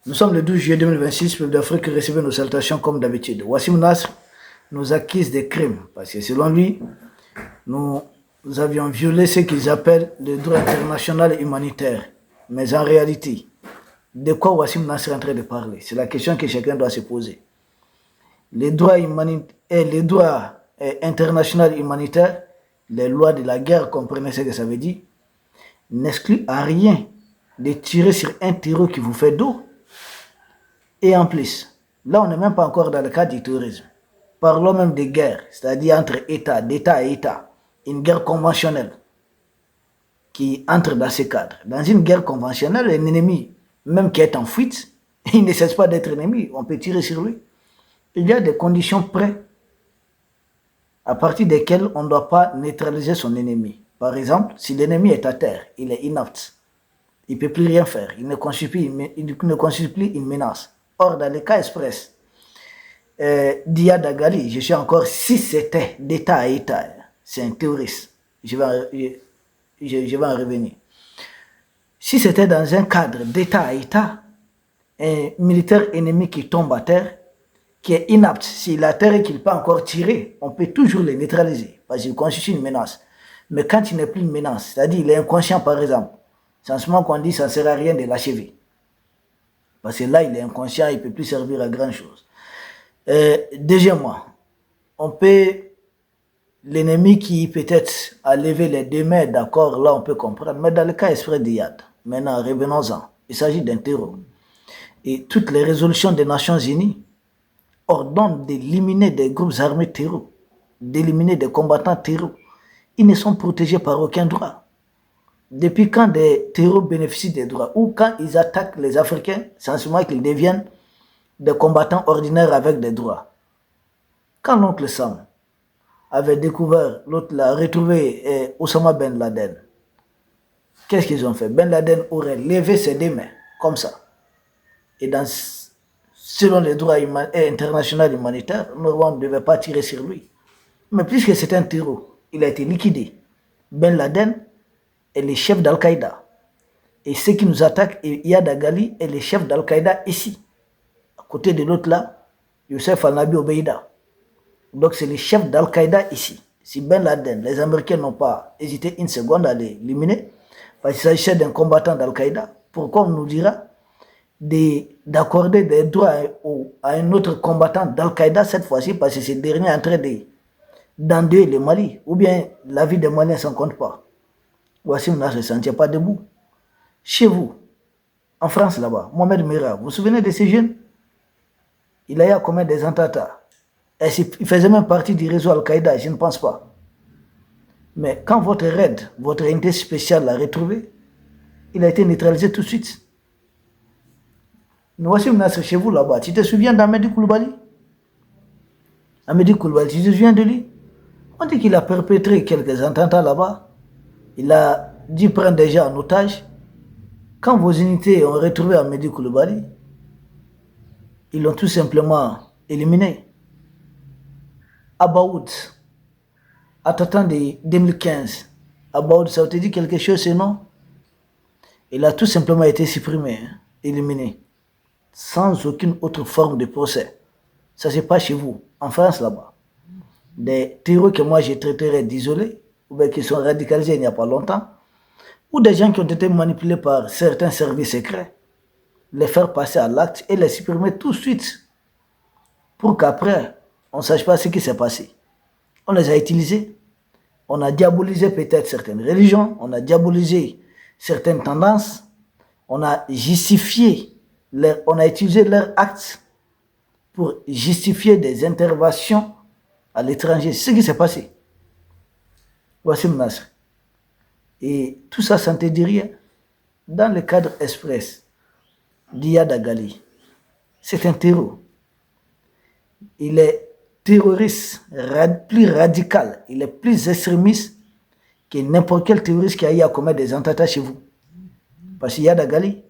Nous sommes le 12 juillet 2026, peuple d'Afrique, recevez nos salutations comme d'habitude. Wassim Nasr nous accuse des crimes, parce que selon lui, nous avions violé ce qu'ils appellent le droit international humanitaire. Mais en réalité, de quoi Wassim Nasr est en train de parler? C'est la question que chacun doit se poser. Les droits international humanitaire, les lois de la guerre, comprenez ce que ça veut dire, n'excluent à rien de tirer sur un terreau qui vous fait dos. Et en plus, là on n'est même pas encore dans le cadre du terrorisme. Parlons même de guerre, c'est-à-dire entre États, d'État à État. Une guerre conventionnelle qui entre dans ce cadre. Dans une guerre conventionnelle, un ennemi, même qui est en fuite, il ne cesse pas d'être ennemi, on peut tirer sur lui. Il y a des conditions près à partir desquelles on ne doit pas neutraliser son ennemi. Par exemple, si l'ennemi est à terre, il est inapte, il ne peut plus rien faire, il ne constitue plus une menace. Or, dans le cas express d'Iyad Dagali, je suis encore, si c'était d'État à État, c'est un terroriste. Je vais en revenir. Si c'était dans un cadre d'État à État, un militaire ennemi qui tombe à terre, qui est inapte, s'il est à terre et qu'il peut encore tirer, on peut toujours le neutraliser, parce qu'il constitue une menace. Mais quand il n'est plus une menace, c'est-à-dire il est inconscient par exemple, c'est en ce moment qu'on dit que ça ne sert à rien de l'achever. Parce que là, il est inconscient, il ne peut plus servir à grand chose. Deuxièmement, on peut, l'ennemi qui peut-être a levé les deux mains, d'accord, là on peut comprendre, mais dans le cas exprès d'Iyad, maintenant revenons-en, il s'agit d'un terreau. Et toutes les résolutions des Nations Unies ordonnent d'éliminer des groupes armés terreaux, d'éliminer des combattants terreaux. Ils ne sont protégés par aucun droit. Depuis quand des terreaux bénéficient des droits? Ou quand ils attaquent les Africains, c'est en ce moment qu'ils deviennent des combattants ordinaires avec des droits. Quand l'oncle Sam avait découvert, l'autre l'a retrouvé Osama Ben Laden, qu'est-ce qu'ils ont fait? Ben Laden aurait levé ses deux mains, comme ça. Et selon les droits internationaux humanitaires, on ne devait pas tirer sur lui. Mais puisque c'est un terreau, il a été liquidé. Ben Laden est le chef d'Al-Qaïda. Et ceux qui nous attaquent, Iyad Dagali est le chef d'Al-Qaïda ici. À côté de l'autre là, Youssef Al-Nabi Obeida. Donc c'est le chef d'Al-Qaïda ici. Si Ben Laden, les Américains n'ont pas hésité une seconde à l'éliminer, parce qu'il s'agissait d'un combattant d'Al-Qaïda, pourquoi on nous dira d'accorder des droits à un autre combattant d'Al-Qaïda cette fois-ci, parce que ce dernier est en train d'endeuiller le Mali, ou bien la vie des Maliens ne s'en compte pas. Wassim Nasr ne se sentait pas debout. Chez vous, en France là-bas, Mohamed Merah, vous vous souvenez de ces jeunes? Il a eu à commettre des attentats. Il faisait même partie du réseau Al-Qaïda, je ne pense pas. Mais quand votre raid, votre unité spéciale l'a retrouvé, il a été neutralisé tout de suite. Wassim Nasr, chez vous là-bas, tu te souviens d'Amédi Koulibaly? Amédi Koulibaly, tu te souviens de lui? On dit qu'il a perpétré quelques attentats là-bas. Il a dû prendre des gens en otage. Quand vos unités ont retrouvé Amédi Koulibaly, ils l'ont tout simplement éliminé. Abaoud, attendant de 2015, Abaoud, ça te dit quelque chose, ce nom? Il a tout simplement été supprimé, éliminé, sans aucune autre forme de procès. Ça ne se passe chez vous, en France là-bas. Des terroristes que moi je traiterais d'isolés, ou bien qui sont radicalisés il n'y a pas longtemps, ou des gens qui ont été manipulés par certains services secrets, les faire passer à l'acte et les supprimer tout de suite, pour qu'après, on ne sache pas ce qui s'est passé. On les a utilisés, on a diabolisé peut-être certaines religions, on a diabolisé certaines tendances, on a justifié, on a utilisé leurs actes pour justifier des interventions à l'étranger. C'est ce qui s'est passé. Wassim Nasr. Et tout ça, ça ne te dit rien. Dans le cadre express d'Iyad Dagali, c'est un terreau. Il est terroriste, plus radical, il est plus extrémiste que n'importe quel terroriste qui a eu à commettre des attentats chez vous. Parce qu'Iyad Dagali,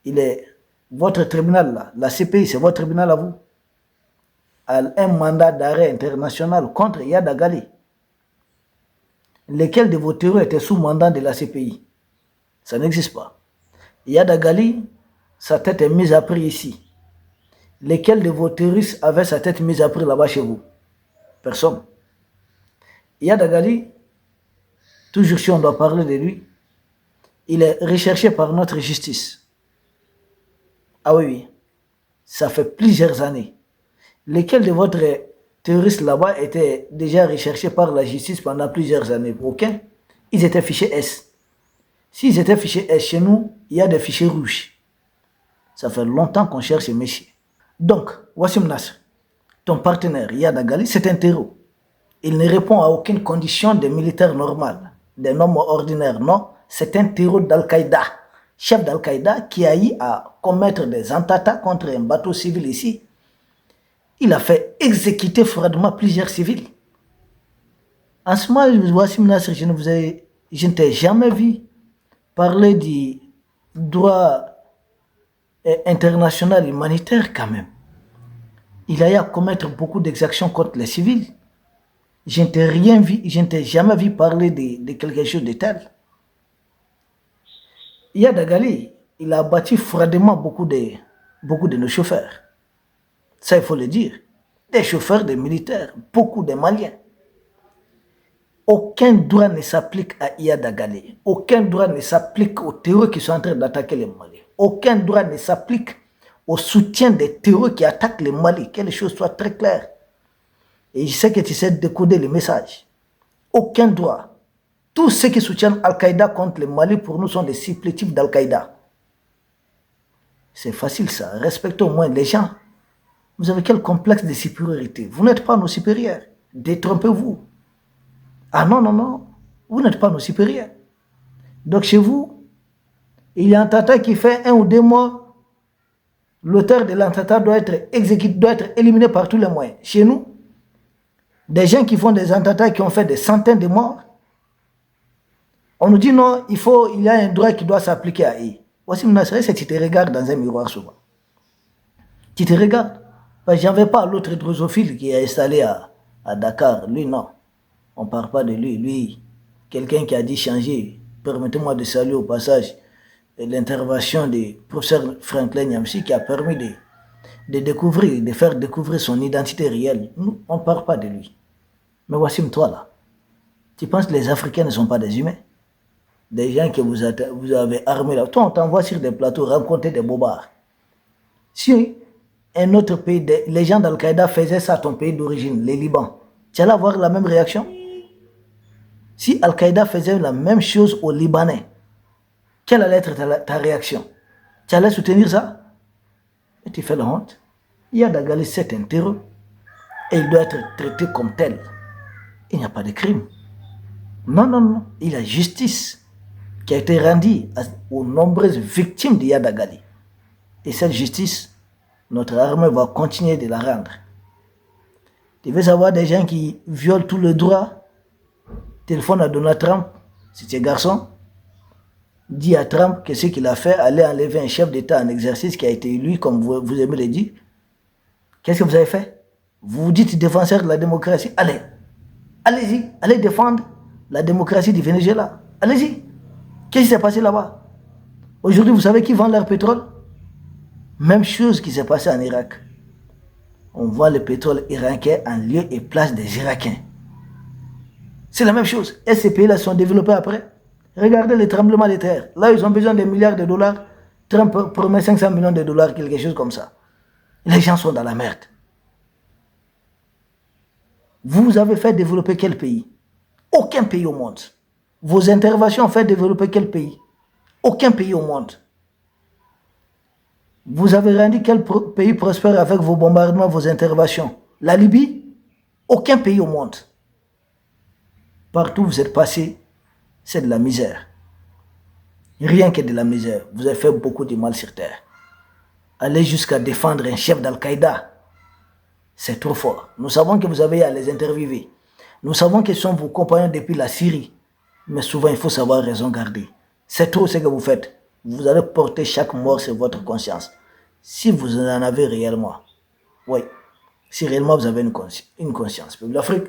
il est votre tribunal là, la CPI, c'est votre tribunal à vous. A un mandat d'arrêt international contre Iyad Dagali. Lesquels de vos terroristes étaient sous mandat de la CPI? Ça n'existe pas. Iyad Dagali sa tête est mise à prix ici? Lesquels de vos terroristes avaient sa tête mise à prix là-bas chez vous? Personne. Iyad Agali, toujours si on doit parler de lui, il est recherché par notre justice. Ah oui, oui. Ça fait plusieurs années. Lesquels de votre terroristes là-bas étaient déjà recherchés par la justice pendant plusieurs années? Aucun. Ils étaient fichés S. S'ils étaient fichés S chez nous, il y a des fichiers rouges. Ça fait longtemps qu'on cherche ces messieurs. Donc, Wassim Nasr, ton partenaire Iyad Agali, c'est un terreau. Il ne répond à aucune condition de militaire normal, d'un homme ordinaire, non. C'est un terreau d'Al-Qaïda, chef d'Al-Qaïda qui a eu à commettre des attentats contre un bateau civil ici. Il a fait exécuter froidement plusieurs civils. En ce moment, Wassim Nasr, je ne t'ai jamais vu parler du droit international humanitaire quand même. Il a eu à commettre beaucoup d'exactions contre les civils. Je ne t'ai rien vu, je ne t'ai jamais vu parler de quelque chose de tel. Iyad Agali, il a abattu froidement beaucoup de nos chauffeurs. Ça, il faut le dire. Des chauffeurs, des militaires, beaucoup de Maliens. Aucun droit ne s'applique à Iyad Agali. Aucun droit ne s'applique aux terroristes qui sont en train d'attaquer les Mali. Aucun droit ne s'applique au soutien des terroristes qui attaquent les Mali. Que les choses soient très claires. Et je sais que tu sais décoder le message. Aucun droit. Tous ceux qui soutiennent Al-Qaïda contre le Mali, pour nous, sont des supplétifs d'Al-Qaïda. C'est facile ça. Respectez au moins les gens. Vous avez quel complexe de supériorité? Vous n'êtes pas nos supérieurs. Détrompez-vous. Ah non, non, non. Vous n'êtes pas nos supérieurs. Donc chez vous, il y a un attentat qui fait 1 ou 2 mois. L'auteur de l'attentat doit être exécuté, doit être éliminé par tous les moyens. Chez nous, des gens qui font des attentats qui ont fait des centaines de morts, on nous dit non, il y a un droit qui doit s'appliquer à eux. Wassim Nasr, c'est que tu te regardes dans un miroir souvent. Tu te regardes. Parce que j'en vais pas l'autre drosophile qui est installé à Dakar. Lui, non. On ne parle pas de lui. Lui, quelqu'un qui a dit changer. Permettez-moi de saluer au passage l'intervention du professeur Franklin Nyamsi qui a permis de découvrir, de faire découvrir son identité réelle. Nous, on ne parle pas de lui. Mais Wassim, toi là, tu penses que les Africains ne sont pas des humains? Des gens que vous avez armés là. Toi, on t'envoie sur des plateaux rencontrer des bobards. Si un autre pays, les gens d'Al-Qaïda faisaient ça à ton pays d'origine, les Liban, tu allais avoir la même réaction? Si Al-Qaïda faisait la même chose aux Libanais, quelle allait être ta réaction? Tu allais soutenir ça? Et tu fais la honte. Iyad Agali, c'est un terreur. Et il doit être traité comme tel. Il n'y a pas de crime. Non, non, non. Il y a justice qui a été rendue aux nombreuses victimes d'Iyad Agali. Et cette justice, notre armée va continuer de la rendre. Tu veux savoir des gens qui violent tout le droit? Téléphone à Donald Trump, si tu es garçon, dis à Trump que ce qu'il a fait, aller enlever un chef d'État en exercice qui a été élu, comme vous aimez le dire. Qu'est-ce que vous avez fait? Vous vous dites défenseur de la démocratie. Allez, allez-y, allez défendre la démocratie du Venezuela. Allez-y. Qu'est-ce qui s'est passé là-bas? Aujourd'hui, vous savez qui vend leur pétrole? Même chose qui s'est passé en Irak. On voit le pétrole irakien en lieu et place des Irakiens. C'est la même chose. Et ces pays-là sont développés après. Regardez les tremblements de terre. Là, ils ont besoin de milliards de dollars. Trump promet 500 millions de dollars, quelque chose comme ça. Les gens sont dans la merde. Vous avez fait développer quel pays? Aucun pays au monde. Vos interventions ont fait développer quel pays? Aucun pays au monde. Vous avez rendu quel pays prospère avec vos bombardements, vos interventions? La Libye? Aucun pays au monde. Partout où vous êtes passé, c'est de la misère. Rien que de la misère. Vous avez fait beaucoup de mal sur terre. Aller jusqu'à défendre un chef d'Al-Qaïda, c'est trop fort. Nous savons que vous avez à les interviewer. Nous savons qu'ils sont vos compagnons depuis la Syrie. Mais souvent, il faut savoir raison garder. C'est trop ce que vous faites. Vous allez porter chaque mort sur votre conscience. Si vous en avez réellement. Oui. Si réellement vous avez une conscience. Peuple d'Afrique,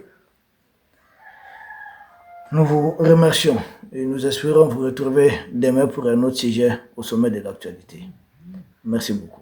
nous vous remercions et nous espérons vous retrouver demain pour un autre sujet au sommet de l'actualité. Merci beaucoup.